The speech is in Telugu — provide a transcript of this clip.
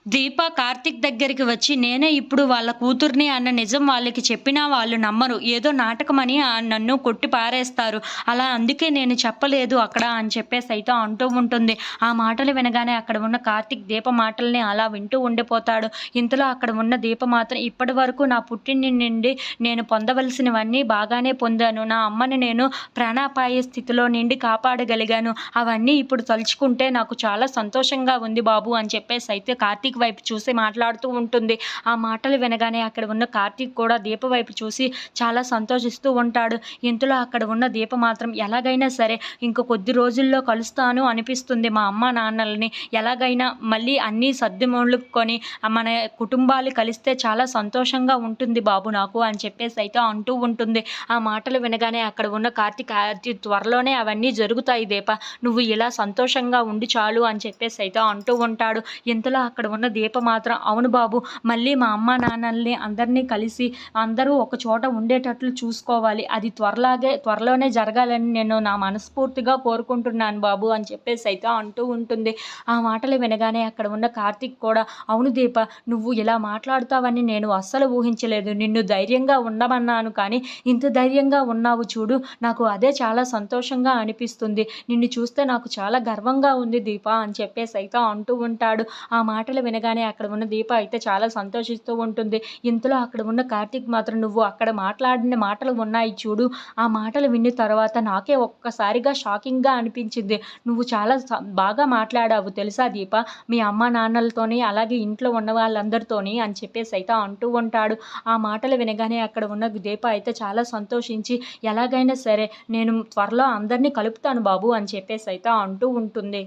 దీప కార్తీక్ దగ్గరికి వచ్చి నేనే ఇప్పుడు వాళ్ళ కూతుర్ని అన్న నిజం వాళ్ళకి చెప్పినా వాళ్ళు నమ్మరు. ఏదో నాటకమని నన్ను కొట్టి పారేస్తారు. అలా అందుకే నేను చెప్పలేదు అక్కడ అని చెప్పేసైతే అంటూ ఉంటుంది. ఆ మాటలు వినగానే అక్కడ ఉన్న కార్తీక్ దీప మాటల్ని అలా వింటూ ఉండిపోతాడు. ఇంతలో అక్కడ ఉన్న దీప మాత్రం ఇప్పటివరకు నా పుట్టింటి నుండి నేను పొందవలసినవన్నీ బాగానే పొందాను. నా అమ్మని నేను ప్రాణాపాయ స్థితిలో నుండి కాపాడగలిగాను. అవన్నీ ఇప్పుడు తలుచుకుంటే నాకు చాలా సంతోషంగా ఉంది బాబు అని చెప్పేసైతే కార్తీక్ వైపు చూసి మాట్లాడుతూ ఉంటుంది. ఆ మాటలు వినగానే అక్కడ ఉన్న కార్తీక్ కూడా దీప వైపు చూసి చాలా సంతోషిస్తూ ఉంటాడు. ఇంతలో అక్కడ ఉన్న దీప మాత్రం ఎలాగైనా సరే ఇంక కొద్ది రోజుల్లో కలుస్తాను అనిపిస్తుంది మా అమ్మ నాన్నల్ని. ఎలాగైనా మళ్ళీ అన్నీ సర్దుమణుకొని మన కుటుంబాలు కలిస్తే చాలా సంతోషంగా ఉంటుంది బాబు నాకు అని చెప్పేసి అయితే అంటూ ఉంటుంది. ఆ మాటలు వినగానే అక్కడ ఉన్న కార్తీక్ అతి త్వరలోనే అవన్నీ జరుగుతాయి దీప, నువ్వు ఇలా సంతోషంగా ఉండి చాలు అని చెప్పేసి అయితే అంటూ ఉంటాడు. ఇంతలో అక్కడ ఉన్న దీప మాత్రం అవును బాబు, మళ్ళీ మా అమ్మ నాన్నల్ని అందరినీ కలిసి అందరూ ఒక చోట ఉండేటట్లు చూసుకోవాలి. అది త్వరలోనే జరగాలని నేను నా మనస్ఫూర్తిగా కోరుకుంటున్నాను బాబు అని చెప్పేసి అయితే అంటూ ఉంటుంది. ఆ మాటలు వినగానే అక్కడ ఉన్న కార్తీక్ కూడా అవును దీప, నువ్వు ఇలా మాట్లాడుతావని నేను అస్సలు ఊహించలేదు. నిన్ను ధైర్యంగా ఉండమన్నాను కానీ ఇంత ధైర్యంగా ఉన్నావు చూడు, నాకు అదే చాలా సంతోషంగా అనిపిస్తుంది. నిన్ను చూస్తే నాకు చాలా గర్వంగా ఉంది దీప అని చెప్పేసి అయితే అంటూ ఉంటాడు. ఆ మాటలు వినగానే అక్కడ ఉన్న దీప అయితే చాలా సంతోషిస్తూ ఉంటుంది. ఇంతలో అక్కడ ఉన్న కార్తీక్ మాత్రం నువ్వు అక్కడ మాట్లాడిన మాటలు ఉన్నాయి చూడు, ఆ మాటలు విన్న తర్వాత నాకే ఒక్కసారిగా షాకింగ్గా అనిపించింది. నువ్వు చాలా బాగా మాట్లాడావు తెలుసా దీప, మీ అమ్మ నాన్నలతోని అలాగే ఇంట్లో ఉన్న వాళ్ళందరితోని అని చెప్పేసి అయితే అంటూ ఉంటాడు. ఆ మాటలు వినగానే అక్కడ ఉన్న దీప అయితే చాలా సంతోషించి ఎలాగైనా సరే నేను త్వరలో అందరినీ కలుపుతాను బాబు అని చెప్పేసి అయితే అంటూ ఉంటుంది.